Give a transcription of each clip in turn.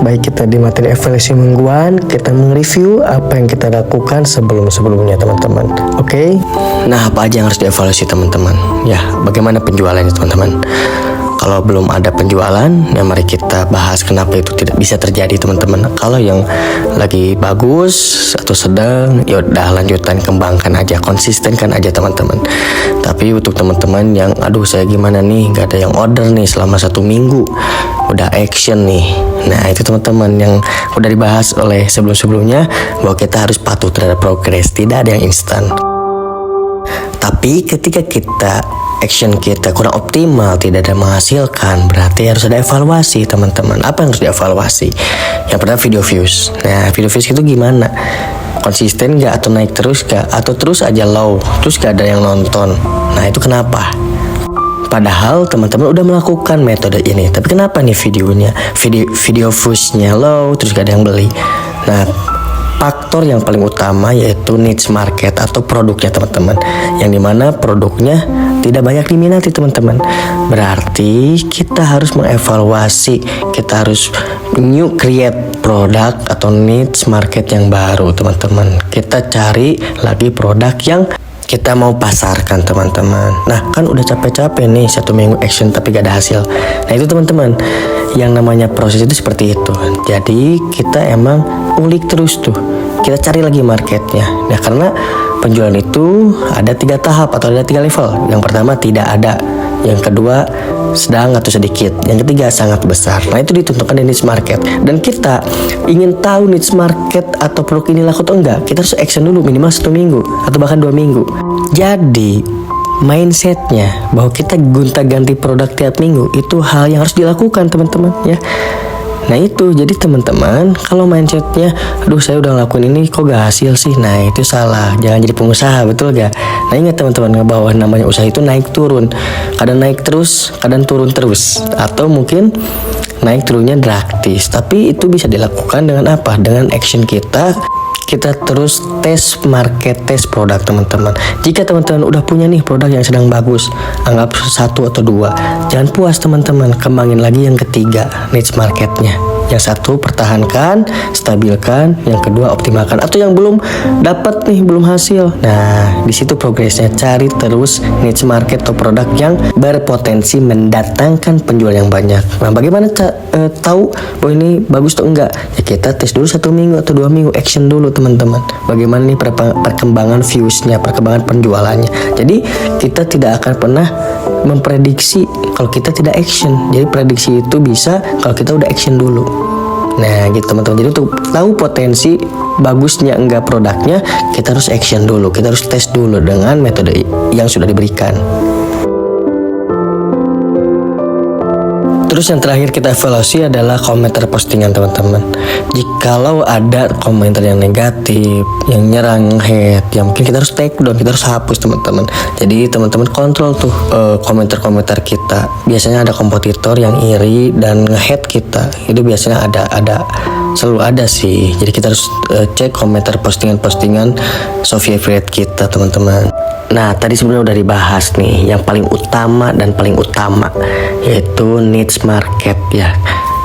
baik kita di materi evaluasi mingguan, kita mereview apa yang kita lakukan sebelumnya teman-teman. Oke? Nah, apa aja yang harus dievaluasi teman-teman? Ya, bagaimana penjualannya teman-teman? Kalau belum ada penjualan, ya mari kita bahas kenapa itu tidak bisa terjadi teman-teman. Kalau yang lagi bagus atau sedang, ya udah lanjutan, kembangkan aja, konsistenkan aja teman-teman. Tapi untuk teman-teman yang aduh saya gimana nih, gak ada yang order nih selama 1 minggu, udah action nih. Nah itu teman-teman yang udah dibahas oleh sebelum-sebelumnya, bahwa kita harus patuh terhadap progres, tidak ada yang instan. Tapi ketika action kita kurang optimal, tidak ada menghasilkan, berarti harus ada evaluasi teman-teman. Apa yang harus dievaluasi? Yang pertama video views. Nah video views itu gimana? Konsisten gak atau naik terus gak? Atau terus aja low, terus gak ada yang nonton. Nah itu kenapa? Padahal teman-teman udah melakukan metode ini, tapi kenapa nih video viewsnya low, terus gak ada yang beli? Nah faktor yang paling utama yaitu niche market atau produknya teman-teman, yang dimana produknya tidak banyak diminati teman-teman. Berarti kita harus mengevaluasi, kita harus create produk atau niche market yang baru teman-teman. Kita cari lagi produk yang kita mau pasarkan teman-teman. Nah kan udah capek-capek nih 1 minggu action tapi gak ada hasil. Nah itu teman-teman, yang namanya proses itu seperti itu. Jadi kita emang ulik terus tuh, kita cari lagi marketnya. Nah karena penjualan itu ada 3 tahap atau ada 3 level. Yang pertama tidak ada, yang kedua sedang atau sedikit, yang ketiga sangat besar. Nah itu ditentukan di niche market. Dan kita ingin tahu niche market atau produk ini laku atau enggak, kita harus action dulu minimal 1 minggu atau bahkan 2 minggu. Jadi mindsetnya bahwa kita gonta-ganti produk tiap minggu itu hal yang harus dilakukan teman-teman ya. Nah itu jadi teman-teman, kalau mindsetnya aduh saya udah ngelakuin ini kok gak hasil sih, nah itu salah. Jangan jadi pengusaha, betul gak? Nah ingat teman-teman, bahwa namanya usaha itu naik turun, kadang naik terus, kadang turun terus, atau mungkin naik turunnya drastis. Tapi itu bisa dilakukan dengan apa? Dengan action kita terus tes market, tes produk teman-teman. Jika teman-teman udah punya nih produk yang sedang bagus, anggap 1 atau 2, jangan puas teman-teman, kembangin lagi yang ketiga, niche marketnya. Yang 1 pertahankan, stabilkan, yang kedua optimalkan. Atau yang belum dapat nih, belum hasil, nah di situ progresnya, cari terus niche market atau produk yang berpotensi mendatangkan penjual yang banyak. Nah bagaimana tahu bahwa ini bagus atau enggak? Ya kita tes dulu 1 minggu atau 2 minggu, action dulu teman-teman. Bagaimana nih perkembangan viewsnya, perkembangan penjualannya. Jadi kita tidak akan pernah memprediksi kalau kita tidak action. Jadi prediksi itu bisa kalau kita udah action dulu. Nah gitu teman-teman. Jadi untuk tahu potensi bagusnya enggak produknya, kita harus action dulu, kita harus tes dulu dengan metode yang sudah diberikan. Terus yang terakhir kita evaluasi adalah komentar postingan teman-teman. Jikalau ada komentar yang negatif, yang nyerang, hate, yang mungkin kita harus take down, kita harus hapus teman-teman. Jadi teman-teman kontrol tuh komentar-komentar kita. Biasanya ada kompetitor yang iri dan nge-hate kita. Itu biasanya selalu ada sih. Jadi kita harus cek komentar postingan-postingan Shopee Affiliate kita teman-teman. Nah tadi sebenarnya udah dibahas nih yang paling utama dan paling utama, yaitu niche market ya.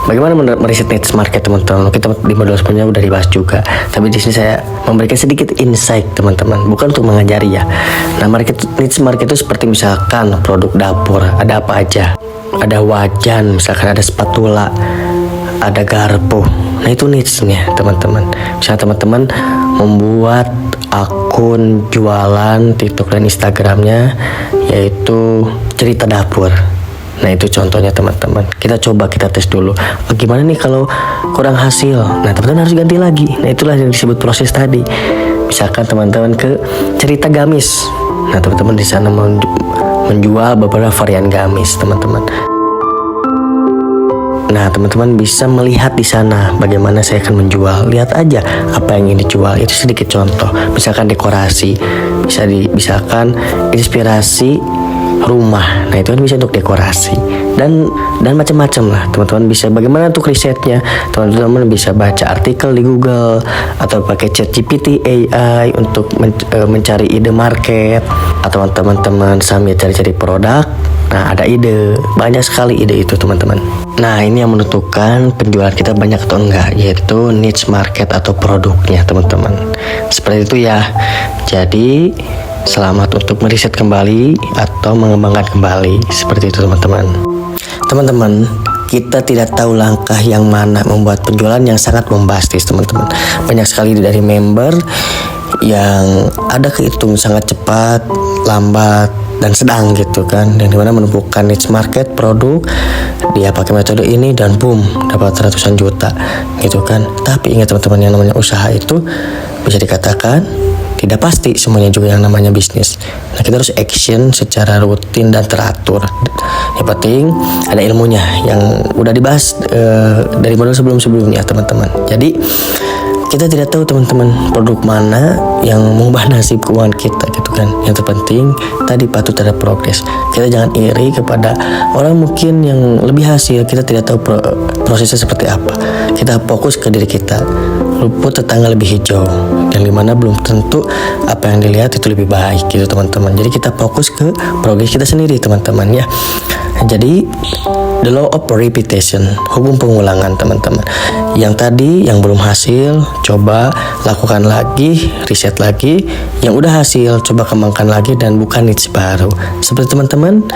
Bagaimana meriset niche market teman-teman? Kita di modul sebelumnya udah dibahas juga. Tapi di sini saya memberikan sedikit insight teman-teman, bukan untuk mengajari ya. Nah niche market itu seperti misalkan produk dapur, ada apa aja? Ada wajan, misalkan ada spatula, ada garpu. Nah itu niche-nya teman-teman. Misalnya teman-teman membuat akun jualan TikTok dan Instagramnya yaitu cerita dapur. Nah itu contohnya teman-teman. Kita tes dulu. Gimana nih kalau kurang hasil? Nah teman-teman harus ganti lagi. Nah itulah yang disebut proses tadi. Misalkan teman-teman ke cerita gamis. Nah teman-teman di sana menjual beberapa varian gamis teman-teman. Nah teman-teman bisa melihat di sana bagaimana saya akan menjual. Lihat aja apa yang ingin dijual. Itu sedikit contoh. Misalkan dekorasi, misalkan inspirasi rumah. Nah itu kan bisa untuk dekorasi dan macam-macam lah teman-teman. Bisa bagaimana untuk risetnya, teman-teman bisa baca artikel di Google atau pakai ChatGPT AI untuk mencari ide market, atau teman-teman sambil cari-cari produk Nah, ada ide, banyak sekali ide itu teman-teman. Nah, ini yang menentukan penjualan kita banyak atau enggak, yaitu niche market atau produknya teman-teman. Seperti itu ya. Jadi selamat untuk meriset kembali atau mengembangkan kembali. Seperti itu teman-teman. Teman-teman, kita tidak tahu langkah yang mana membuat penjualan yang sangat bombastis teman-teman. Banyak sekali dari member yang ada kehitung sangat cepat, lambat, dan sedang gitu kan, dan dimana menemukan niche market produk, dia pakai metode ini dan boom, dapat ratusan juta gitu kan. Tapi ingat teman-teman, yang namanya usaha itu bisa dikatakan tidak pasti semuanya juga yang namanya bisnis. Nah, kita harus action secara rutin dan teratur. Yang penting ada ilmunya yang udah dibahas dari modul sebelum-sebelumnya teman-teman. Jadi kita tidak tahu teman-teman produk mana yang mengubah nasib keuangan kita gitu kan. Yang terpenting tadi patuh terhadap progres. Kita jangan iri kepada orang mungkin yang lebih hasil. Kita tidak tahu prosesnya seperti apa. Kita fokus ke diri kita. Rumput tetangga lebih hijau, yang dimana belum tentu apa yang dilihat itu lebih baik gitu teman-teman. Jadi kita fokus ke progres kita sendiri teman-teman ya. Jadi the law of repetition, hukum pengulangan teman-teman. Yang tadi yang belum hasil, coba lakukan lagi, riset lagi. Yang udah hasil, coba kembangkan lagi dan bukan niche baru. Seperti teman-teman.